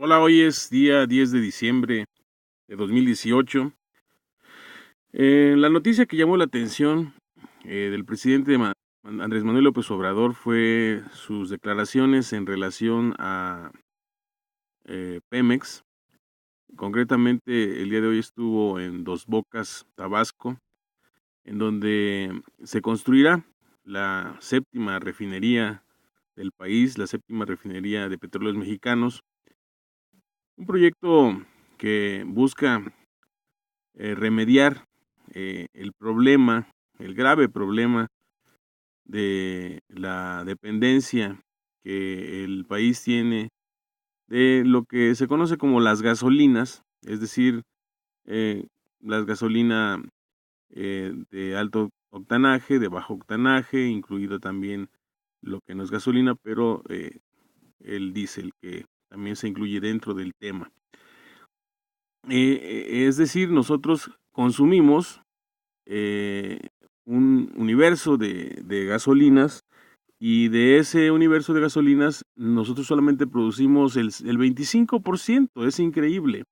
Hola, hoy es día 10 de diciembre de 2018. La noticia que llamó la atención del presidente Andrés Manuel López Obrador fue sus declaraciones en relación a Pemex. Concretamente, el día de hoy estuvo en Dos Bocas, Tabasco, en donde se construirá la séptima refinería del país, la séptima refinería de petróleos mexicanos. Un proyecto que busca remediar el problema, el grave problema de la dependencia que el país tiene de lo que se conoce como las gasolinas, es decir, eh, las gasolina de alto octanaje, de bajo octanaje, incluido también lo que no es gasolina, pero el diésel, que también se incluye dentro del tema. Es decir, nosotros consumimos eh, un universo de gasolinas, y de ese universo de gasolinas nosotros solamente producimos el 25%, es increíble.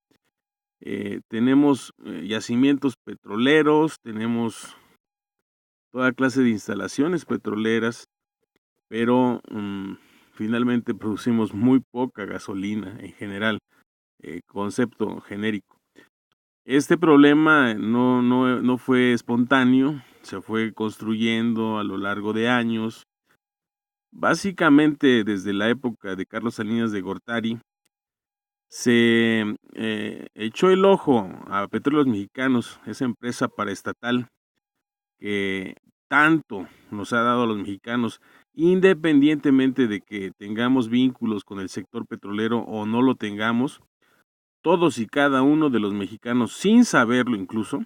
Tenemos yacimientos petroleros, tenemos toda clase de instalaciones petroleras, pero finalmente producimos muy poca gasolina en general, concepto genérico. Este problema no fue espontáneo, se fue construyendo a lo largo de años. Básicamente, desde la época de Carlos Salinas de Gortari, se echó el ojo a Petróleos Mexicanos, esa empresa paraestatal que tanto nos ha dado a los mexicanos, independientemente de que tengamos vínculos con el sector petrolero o no lo tengamos. Todos y cada uno de los mexicanos, sin saberlo incluso,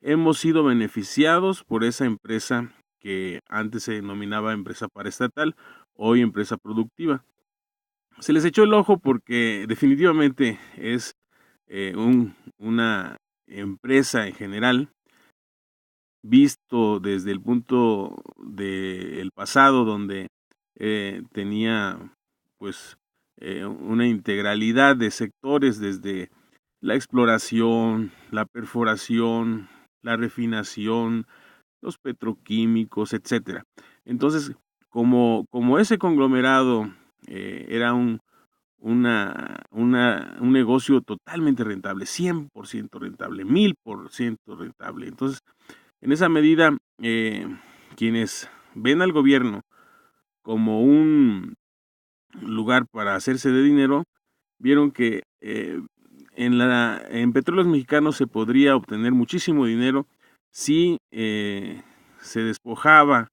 hemos sido beneficiados por esa empresa que antes se denominaba empresa paraestatal, hoy empresa productiva. Se les echó el ojo porque definitivamente es una empresa en general, visto desde el punto del pasado, donde tenía pues una integralidad de sectores, desde la exploración, la perforación, la refinación, los petroquímicos, etcétera. Entonces, como ese conglomerado era un negocio totalmente rentable, 100% rentable, 1000% rentable. Entonces, en esa medida, quienes ven al gobierno como un lugar para hacerse de dinero, vieron que en Petróleos Mexicanos se podría obtener muchísimo dinero si se despojaba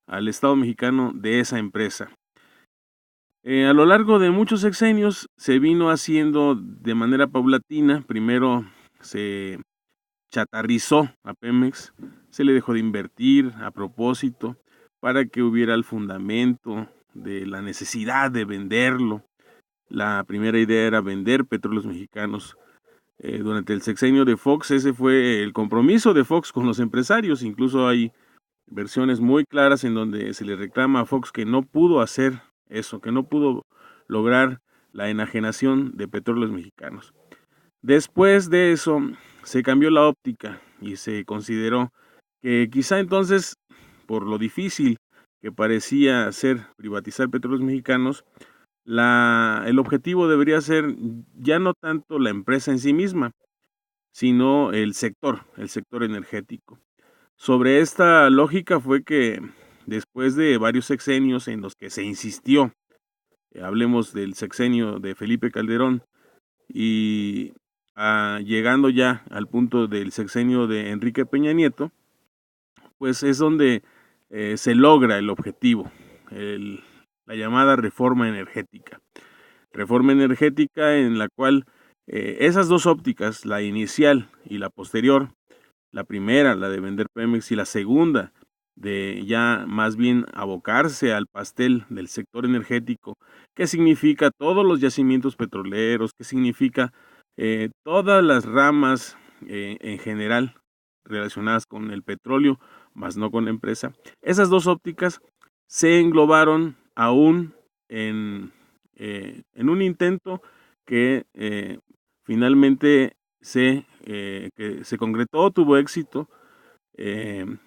al Estado mexicano de esa empresa. A lo largo de muchos sexenios se vino haciendo de manera paulatina. Primero se chatarrizó a Pemex, se le dejó de invertir a propósito para que hubiera el fundamento de la necesidad de venderlo. La primera idea era vender Petróleos Mexicanos. Durante el sexenio de Fox, ese fue el compromiso de Fox con los empresarios. Incluso hay versiones muy claras en donde se le reclama a Fox que no pudo hacer eso, que no pudo lograr la enajenación de Petróleos Mexicanos. Después de eso se cambió la óptica y se consideró que quizá entonces, por lo difícil que parecía ser privatizar Petróleos Mexicanos, el objetivo debería ser ya no tanto la empresa en sí misma, sino el sector energético. Sobre esta lógica fue que después de varios sexenios en los que se insistió, hablemos del sexenio de Felipe Calderón y llegando ya al punto del sexenio de Enrique Peña Nieto, pues es donde se logra el objetivo, la llamada reforma energética. Reforma energética en la cual esas dos ópticas, la inicial y la posterior, la primera, la de vender Pemex, y la segunda, de ya más bien abocarse al pastel del sector energético, que significa todos los yacimientos petroleros, que significa todas las ramas en general relacionadas con el petróleo, más no con la empresa. Esas dos ópticas se englobaron aún en un intento que finalmente que se concretó, tuvo éxito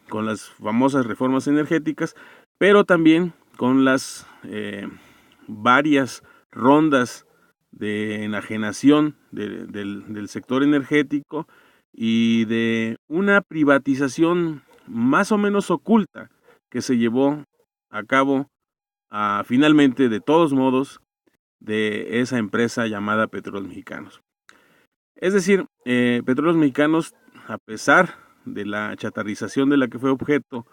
con las famosas reformas energéticas, pero también con las varias rondas de enajenación del sector energético y de una privatización más o menos oculta que se llevó a cabo finalmente, de todos modos, de esa empresa llamada Petróleos Mexicanos. Es decir, Petróleos Mexicanos, a pesar de la chatarrización de la que fue objeto,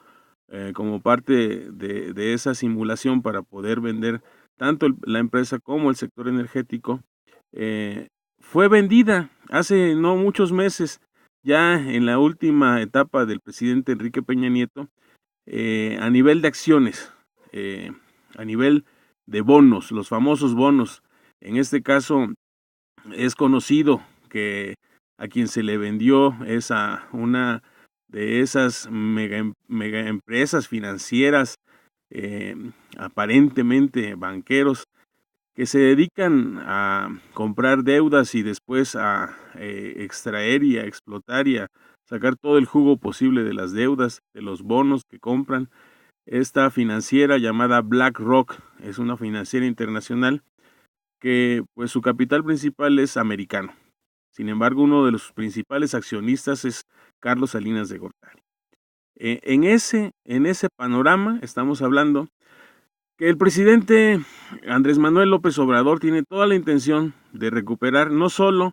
como parte de esa simulación para poder vender tanto la empresa como el sector energético, eh, fue vendida hace no muchos meses, ya en la última etapa del presidente Enrique Peña Nieto, a nivel de acciones, a nivel de bonos, los famosos bonos. En este caso es conocido que a quien se le vendió es a una de esas mega empresas financieras, aparentemente banqueros, que se dedican a comprar deudas y después a extraer y a explotar y a sacar todo el jugo posible de las deudas, de los bonos que compran. Esta financiera llamada BlackRock es una financiera internacional que pues su capital principal es americano. Sin embargo, uno de los principales accionistas es Carlos Salinas de Gortari. En ese panorama estamos hablando que el presidente Andrés Manuel López Obrador tiene toda la intención de recuperar no solo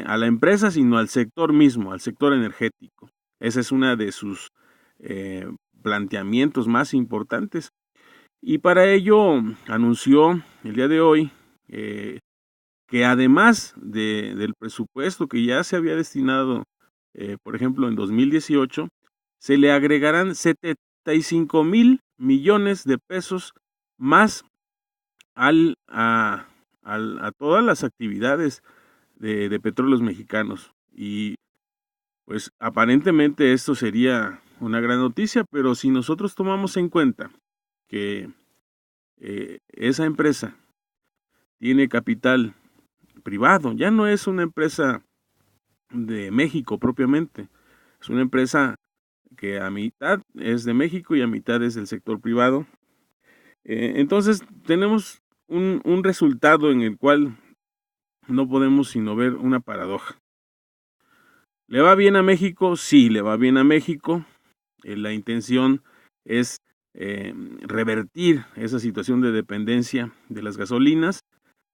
a la empresa, sino al sector mismo, al sector energético. Ese es uno de sus planteamientos más importantes. Y para ello anunció el día de hoy que además del presupuesto que ya se había destinado, por ejemplo, en 2018, se le agregarán 75,000 millones de pesos más a todas las actividades de Petróleos Mexicanos. Y pues aparentemente esto sería una gran noticia, pero si nosotros tomamos en cuenta que esa empresa tiene capital privado, ya no es una empresa de México propiamente, es una empresa que a mitad es de México y a mitad es del sector privado. Entonces tenemos un resultado en el cual no podemos sino ver una paradoja. ¿Le va bien a México? Sí, le va bien a México. La intención es revertir esa situación de dependencia de las gasolinas,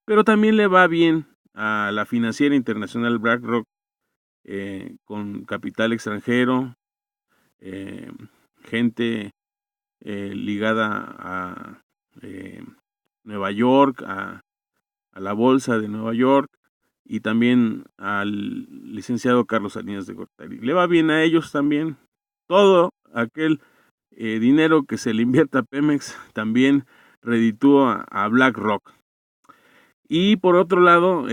pero también le va bien a la financiera internacional BlackRock, con capital extranjero, eh, gente ligada a Nueva York, a la Bolsa de Nueva York y también al licenciado Carlos Salinas de Gortari. Le va bien a ellos también. Todo aquel dinero que se le invierta a Pemex también reditúa a BlackRock. Y por otro lado,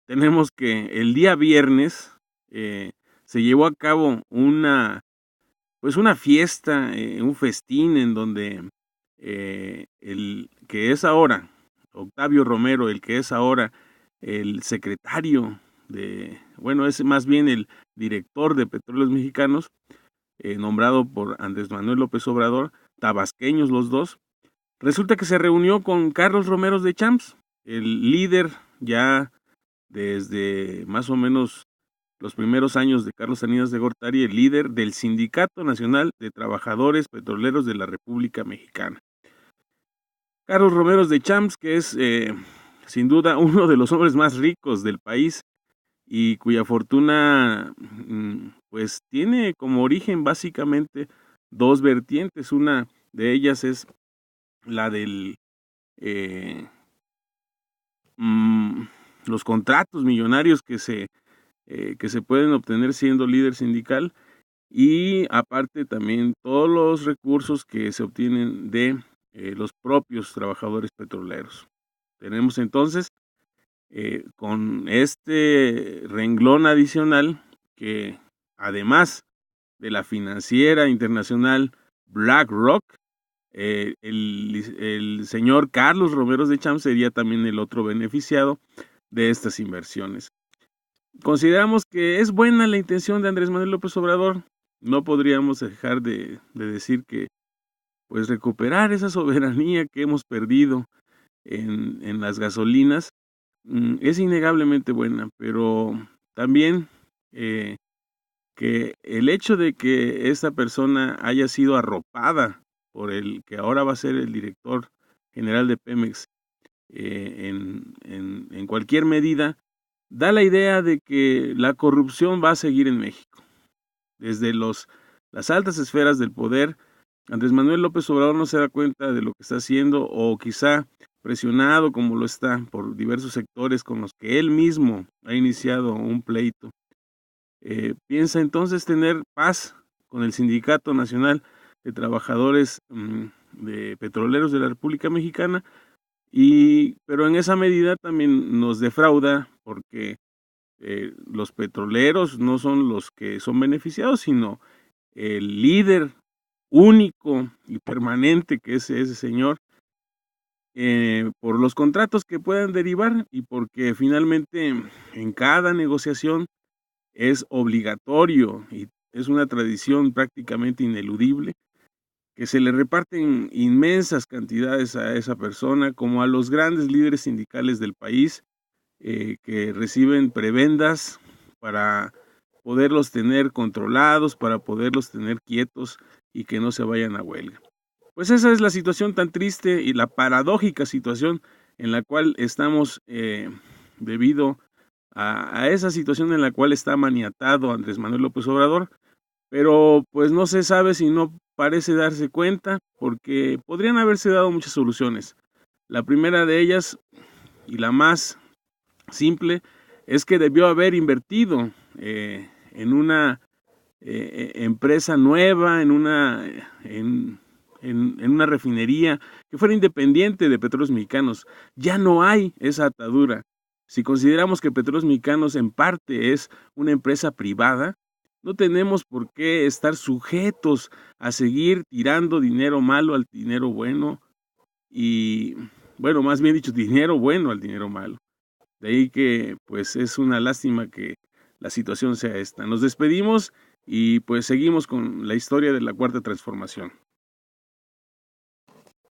tenemos que el día viernes se llevó a cabo una fiesta, un festín en donde el que es ahora Octavio Romero, el que es ahora el secretario es más bien el director de Petróleos Mexicanos, nombrado por Andrés Manuel López Obrador, tabasqueños los dos, resulta que se reunió con Carlos Romero de Champs, el líder ya desde más o menos los primeros años de Carlos Salinas de Gortari, el líder del Sindicato Nacional de Trabajadores Petroleros de la República Mexicana. Carlos Romero de Champs, que es sin duda uno de los hombres más ricos del país y cuya fortuna pues tiene como origen básicamente dos vertientes. Una de ellas es la del los contratos millonarios que se pueden obtener siendo líder sindical, y aparte también todos los recursos que se obtienen de los propios trabajadores petroleros. Tenemos entonces con este renglón adicional que además de la financiera internacional BlackRock, El señor Carlos Romero de Champs sería también el otro beneficiado de estas inversiones. Consideramos que es buena la intención de Andrés Manuel López Obrador. No podríamos dejar de decir que pues recuperar esa soberanía que hemos perdido en las gasolinas es innegablemente buena, pero también que el hecho de que esta persona haya sido arropada por el que ahora va a ser el director general de Pemex en cualquier medida, da la idea de que la corrupción va a seguir en México. Desde las altas esferas del poder, Andrés Manuel López Obrador no se da cuenta de lo que está haciendo, o quizá presionado como lo está por diversos sectores con los que él mismo ha iniciado un pleito. Piensa entonces tener paz con el Sindicato Nacional de Trabajadores de Petroleros de la República Mexicana, pero en esa medida también nos defrauda porque los petroleros no son los que son beneficiados, sino el líder único y permanente que es ese señor, por los contratos que puedan derivar y porque finalmente en cada negociación es obligatorio y es una tradición prácticamente ineludible que se le reparten inmensas cantidades a esa persona como a los grandes líderes sindicales del país, que reciben prebendas para poderlos tener controlados, para poderlos tener quietos y que no se vayan a huelga. Pues esa es la situación tan triste y la paradójica situación en la cual estamos debido a esa situación en la cual está maniatado Andrés Manuel López Obrador, pero pues no se sabe si no parece darse cuenta, porque podrían haberse dado muchas soluciones. La primera de ellas, y la más simple, es que debió haber invertido en una empresa nueva, en una refinería que fuera independiente de Petróleos Mexicanos. Ya no hay esa atadura. Si consideramos que Petróleos Mexicanos en parte es una empresa privada, no tenemos por qué estar sujetos a seguir tirando dinero malo al dinero bueno y, bueno, más bien dicho, dinero bueno al dinero malo. De ahí que, pues, es una lástima que la situación sea esta. Nos despedimos y, pues, seguimos con la historia de la Cuarta Transformación.